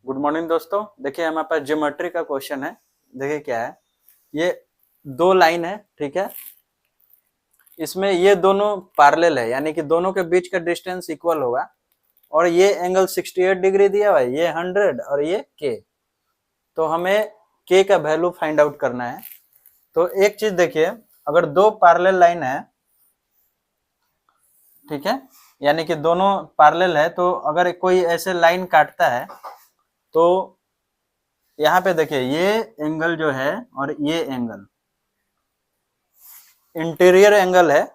Good morning दोस्तों। देखिए हमारे पास ज्योमेट्री का क्वेश्चन है। देखिए क्या है, ये दो लाइन है, ठीक है। इसमें ये दोनों पैरेलल है, यानी कि दोनों के बीच का डिस्टेंस इक्वल होगा। और ये एंगल 68 डिग्री दिया हुआ है, ये 100 और ये के। तो हमें के का वैल्यू फाइंड आउट करना है। तो एक चीज देखिए, अगर दो पैरेलल लाइन है, ठीक है, यानी कि दोनों पैरेलल है, तो अगर कोई ऐसे लाइन काटता है तो यहाँ पे देखिए ये एंगल जो है और ये एंगल इंटीरियर एंगल है,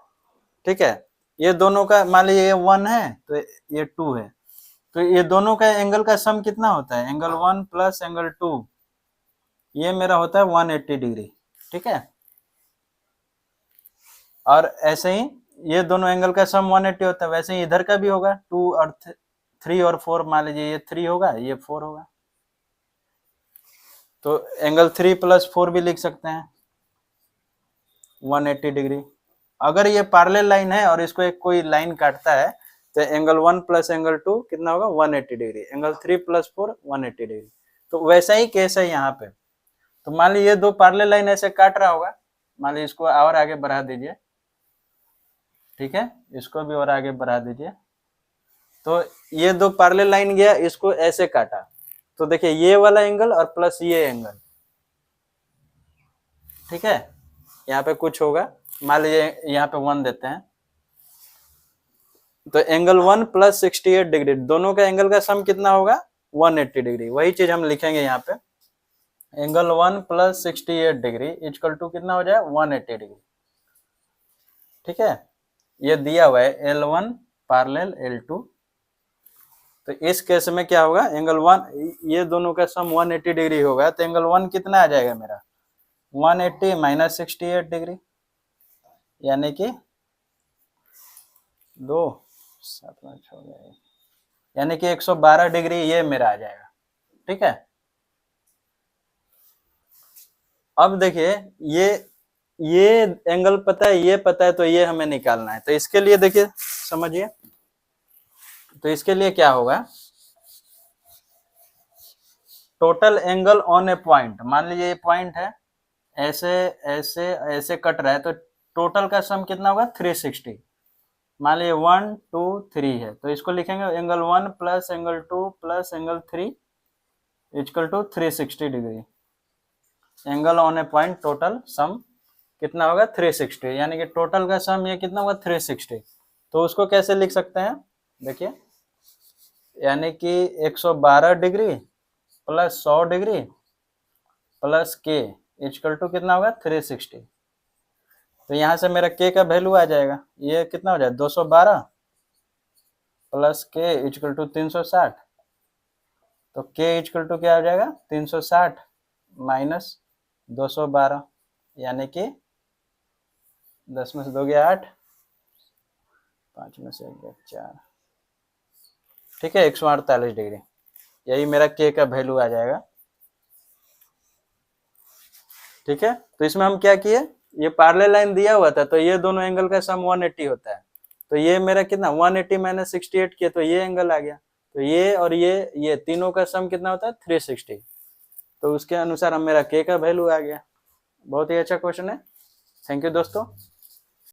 ठीक है। ये दोनों का मान लीजिए ये 1 है तो ये 2 है, तो ये दोनों का एंगल का सम कितना होता है? एंगल 1 प्लस एंगल 2, ये मेरा होता है 180 डिग्री, ठीक है। और ऐसे ही ये दोनों एंगल का सम 180 होता है, वैसे ही इधर का भी होगा। 2 और 3 और 4, मान लीजिए ये 3 होगा, ये 4 होगा, तो एंगल 3 प्लस 4 भी लिख सकते हैं 180 डिग्री। अगर ये पैरेलल लाइन है और इसको एक कोई लाइन काटता है तो एंगल 1 प्लस एंगल 2 कितना होगा? 180 डिग्री। Angle 3 plus 4 180 degree. तो वैसा ही केस है यहाँ पे। तो मान लीजिए ये दो पैरेलल लाइन ऐसे काट रहा होगा, मान लीजिए इसको और आगे बढ़ा दीजिए, ठीक है, इसको भी और आगे बढ़ा दीजिए। तो ये दो पैरेलल लाइन गया, इसको ऐसे काटा, तो देखिए ये वाला एंगल और प्लस ये एंगल, ठीक है। यहाँ पे कुछ होगा, मान लीजिए यहाँ पे 1 देते हैं, तो एंगल 1 प्लस 68 डिग्री, दोनों का एंगल का सम कितना होगा? 180 डिग्री। वही चीज हम लिखेंगे यहाँ पे, angle 1 plus 68 degree equal to कितना हो जाए? 180 डिग्री, ठीक है। ये दिया हुआ है L1 पैरेलल L2। तो इस केस में क्या होगा? एंगल 1, ये दोनों का सम 180 डिग्री होगा, तो एंगल 1 कितना आ जाएगा मेरा? 180 माइनस 68 डिग्री, यानी कि 2 7 में हो गया, यानी कि 112 डिग्री ये मेरा आ जाएगा, ठीक है। अब देखिए ये एंगल पता है, ये पता है, तो ये हमें निकालना है। तो इसके लिए देखिए समझिए, तो इसके लिए क्या होगा? Total angle on a point, मान लीजिए ये पॉइंट है, ऐसे ऐसे ऐसे कट रहा है, तो टोटल का सम कितना होगा? 360। मान लीजिए 1 2 3 है, तो इसको लिखेंगे angle 1 plus angle 2 plus angle 3 equal to 360 degree. Angle on a point total sum कितना होगा? 360, यानी कि टोटल का सम ये कितना होगा? 360। तो उसको कैसे लिख सकते हैं? देखिए, यानी कि 112 डिग्री प्लस 100 डिग्री प्लस के इक्वल टू कितना होगा? 360। तो यहाँ से मेरा के का वैल्यू आ जाएगा, ये कितना हो जाए? 212 प्लस के इक्वल टू 360। तो के इक्वल टू क्या हो जाएगा? 360 माइनस 212, यानी कि 10 में से 2 गया 8, 5 में से 1 गया 4, ठीक है, 148 डिग्री। यही मेरा के का वैल्यू आ जाएगा, ठीक है। तो इसमें हम क्या किए, ये पैरेलल लाइन दिया हुआ था, तो ये दोनों एंगल का सम 180 होता है। तो ये मेरा कितना? 180 माइनस 68 किया, तो ये एंगल आ गया। तो ये और ये तीनों का सम कितना होता है? 360। तो उसके अनुसार हम मेरा के का वैल्यू आ गया। बहुत ही अच्छा क्वेश्चन है। थैंक यू दोस्तों।